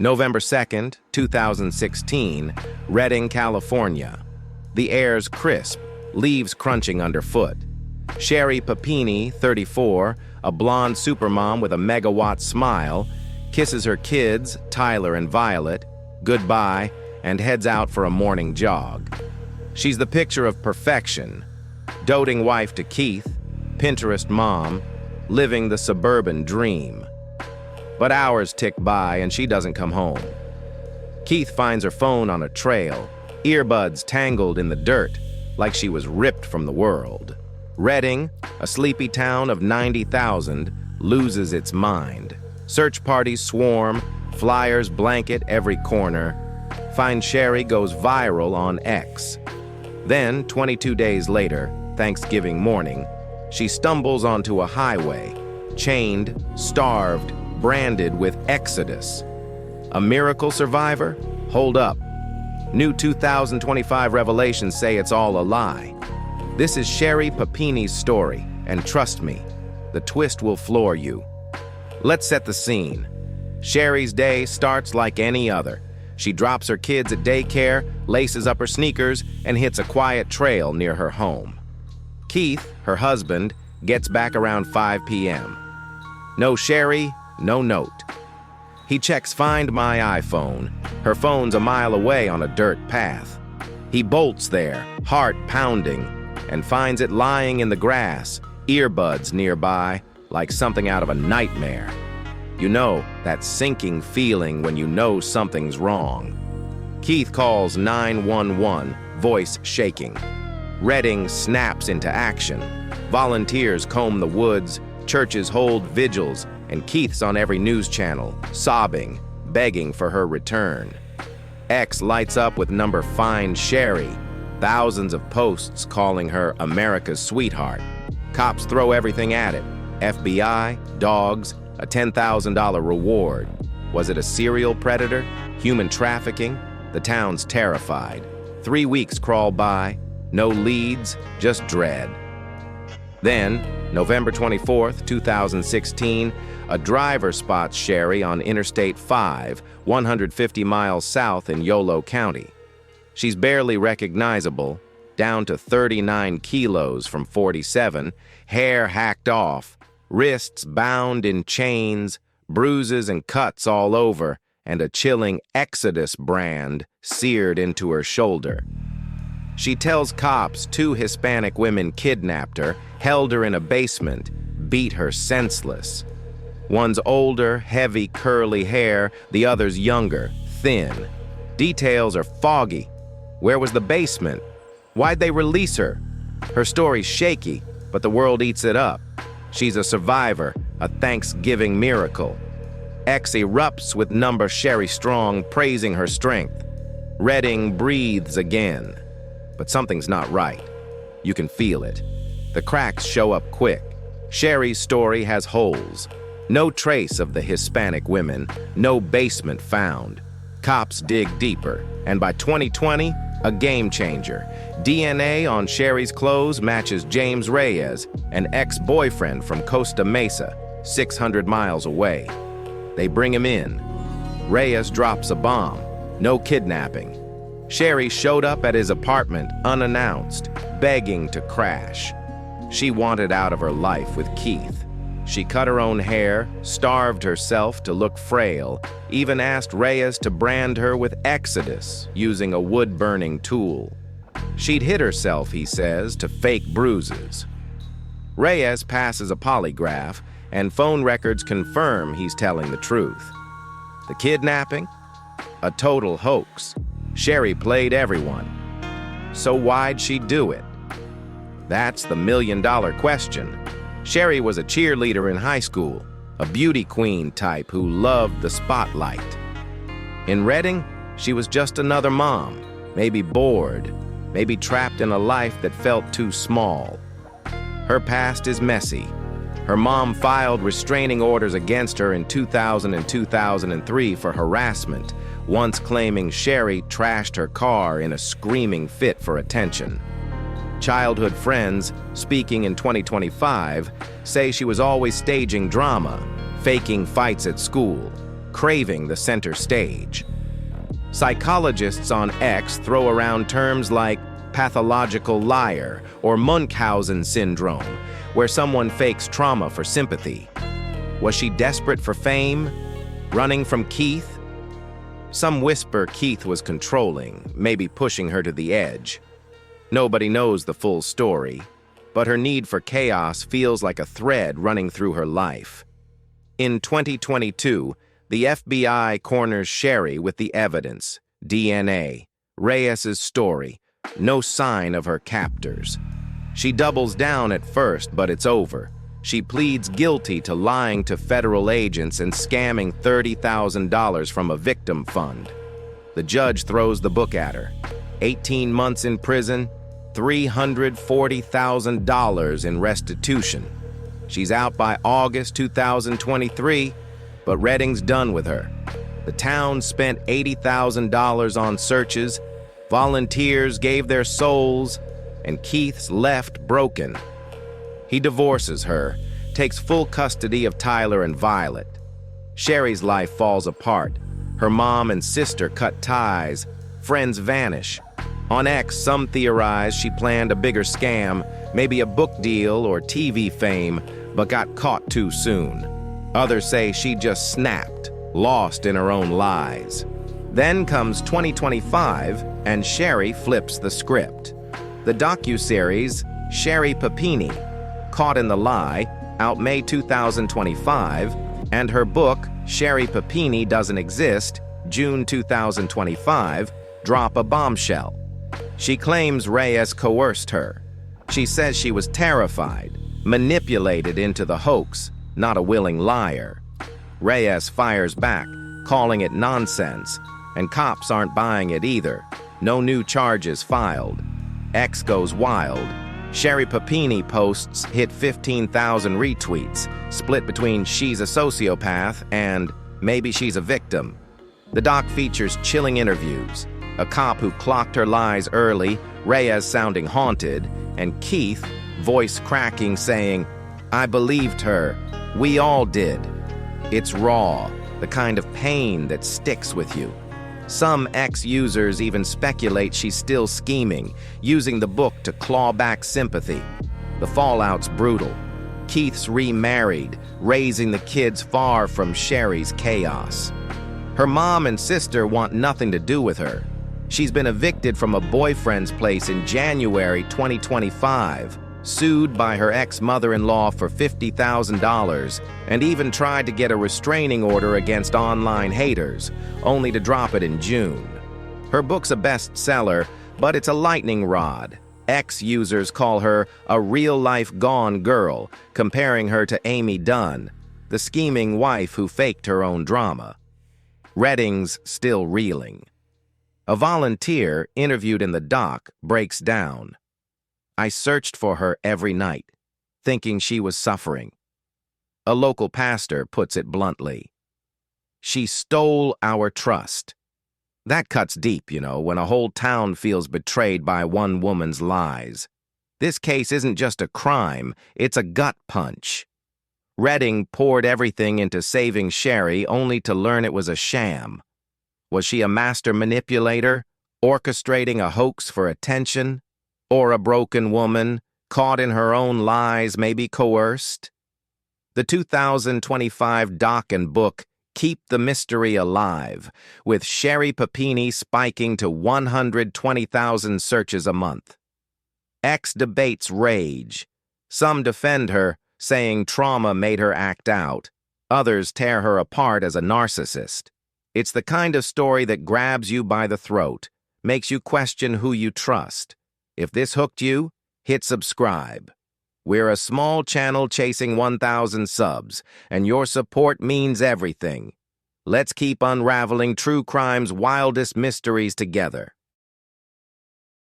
November 2nd, 2016, Redding, California. The air's crisp, leaves crunching underfoot. Sherri Papini, 34, a blonde supermom with a megawatt smile, kisses her kids, Tyler and Violet, goodbye, and heads out for a morning jog. She's the picture of perfection, doting wife to Keith, Pinterest mom, living the suburban dream. But hours tick by and she doesn't come home. Keith finds her phone on a trail, earbuds tangled in the dirt, like she was ripped from the world. Redding, a sleepy town of 90,000, loses its mind. Search parties swarm, flyers blanket every corner. Find Sherri goes viral on X. Then, 22 days later, Thanksgiving morning, she stumbles onto a highway, chained, starved, branded with Exodus. A miracle survivor? Hold up. New 2025 revelations say it's all a lie. This is Sherri Papini's story, and trust me, the twist will floor you. Let's set the scene. Sherri's day starts like any other. She drops her kids at daycare, laces up her sneakers, and hits a quiet trail near her home. Keith, her husband, gets back around 5 p.m. No Sherri, no note. He checks Find My iPhone. Her phone's a mile away on a dirt path. He bolts there, heart pounding, and finds it lying in the grass, earbuds nearby, like something out of a nightmare. You know, that sinking feeling when you know something's wrong. Keith calls 911, voice shaking. Redding snaps into action. Volunteers comb the woods, churches hold vigils, and Keith's on every news channel, sobbing, begging for her return. X lights up with number Find Sherri, thousands of posts calling her America's sweetheart. Cops throw everything at it. FBI, dogs, a $10,000 reward. Was it a serial predator? Human trafficking? The town's terrified. 3 weeks crawl by, no leads, just dread. Then, November 24th, 2016, a driver spots Sherri on Interstate 5, 150 miles south in Yolo County. She's barely recognizable, down to 39 kilos from 47, hair hacked off, wrists bound in chains, bruises and cuts all over, and a chilling Exodus brand seared into her shoulder. She tells cops 2 Hispanic women kidnapped her, held her in a basement, beat her senseless. One's older, heavy, curly hair, the other's younger, thin. Details are foggy. Where was the basement? Why'd they release her? Her story's shaky, but the world eats it up. She's a survivor, a Thanksgiving miracle. X erupts with number Sherri Strong, praising her strength. Redding breathes again. But something's not right. You can feel it. The cracks show up quick. Sherri's story has holes. No trace of the Hispanic women, no basement found. Cops dig deeper, and by 2020, a game changer. DNA on Sherri's clothes matches James Reyes, an ex-boyfriend from Costa Mesa, 600 miles away. They bring him in. Reyes drops a bomb. No kidnapping. Sherri showed up at his apartment unannounced, begging to crash. She wanted out of her life with Keith. She cut her own hair, starved herself to look frail, even asked Reyes to brand her with Exodus using a wood-burning tool. She'd hit herself, he says, to fake bruises. Reyes passes a polygraph, and phone records confirm he's telling the truth. The kidnapping? A total hoax. Sherri played everyone. So why'd she do it? That's the million-dollar question. Sherri was a cheerleader in high school, a beauty queen type who loved the spotlight. In Redding, she was just another mom, maybe bored, maybe trapped in a life that felt too small. Her past is messy. Her mom filed restraining orders against her in 2000 and 2003 for harassment, once claiming Sherri trashed her car in a screaming fit for attention. Childhood friends, speaking in 2025, say she was always staging drama, faking fights at school. craving the center stage. Psychologists on X throw around terms like pathological liar or Munchausen syndrome, where someone fakes trauma for sympathy. Was she desperate for fame? Running from Keith? Some whisper Keith was controlling, maybe pushing her to the edge. Nobody knows the full story, but her need for chaos feels like a thread running through her life. In 2022, the FBI corners Sherri with the evidence, DNA, Reyes's story, no sign of her captors. She doubles down at first, but it's over. She pleads guilty to lying to federal agents and scamming $30,000 from a victim fund. The judge throws the book at her. 18 months in prison, $340,000 in restitution. She's out by August 2023, but Redding's done with her. The town spent $80,000 on searches, volunteers gave their souls, and Keith's left broken. He divorces her, takes full custody of Tyler and Violet. Sherri's life falls apart. Her mom and sister cut ties, friends vanish. On X, some theorize she planned a bigger scam, maybe a book deal or TV fame, but got caught too soon. Others say she just snapped, lost in her own lies. Then comes 2025, and Sherri flips the script. The docuseries, Sherri Papini, Caught in the Lie, out May 2025, and her book, Sherri Papini Doesn't Exist, June 2025, drop a bombshell. She claims Reyes coerced her. She says she was terrified, manipulated into the hoax, not a willing liar. Reyes fires back, calling it nonsense, and cops aren't buying it either. No new charges filed. X goes wild. Sherri Papini posts hit 15,000 retweets, split between she's a sociopath and maybe she's a victim. The doc features chilling interviews, a cop who clocked her lies early, Reyes sounding haunted, and Keith, voice cracking, saying, "I believed her. We all did." It's raw, the kind of pain that sticks with you. Some ex-users even speculate she's still scheming, using the book to claw back sympathy. The fallout's brutal. Keith's remarried, raising the kids far from Sherri's chaos. Her mom and sister want nothing to do with her. She's been evicted from a boyfriend's place in January 2025, sued by her ex-mother-in-law for $50,000, and even tried to get a restraining order against online haters, only to drop it in June. Her book's a bestseller, but it's a lightning rod. Ex-users call her a real-life gone girl, comparing her to Amy Dunn, the scheming wife who faked her own drama. Redding's still reeling. A volunteer interviewed in the doc breaks down. "I searched for her every night, thinking she was suffering." A local pastor puts it bluntly. "She stole our trust." That cuts deep, when a whole town feels betrayed by one woman's lies. This case isn't just a crime, it's a gut punch. Redding poured everything into saving Sherri only to learn it was a sham. Was she a master manipulator, orchestrating a hoax for attention? Or a broken woman, caught in her own lies, maybe coerced? The 2025 doc and book keep the mystery alive, with Sherri Papini spiking to 120,000 searches a month. X debates rage. Some defend her, saying trauma made her act out. Others tear her apart as a narcissist. It's the kind of story that grabs you by the throat, makes you question who you trust. If this hooked you, hit subscribe. We're a small channel chasing 1,000 subs, and your support means everything. Let's keep unraveling true crime's wildest mysteries together.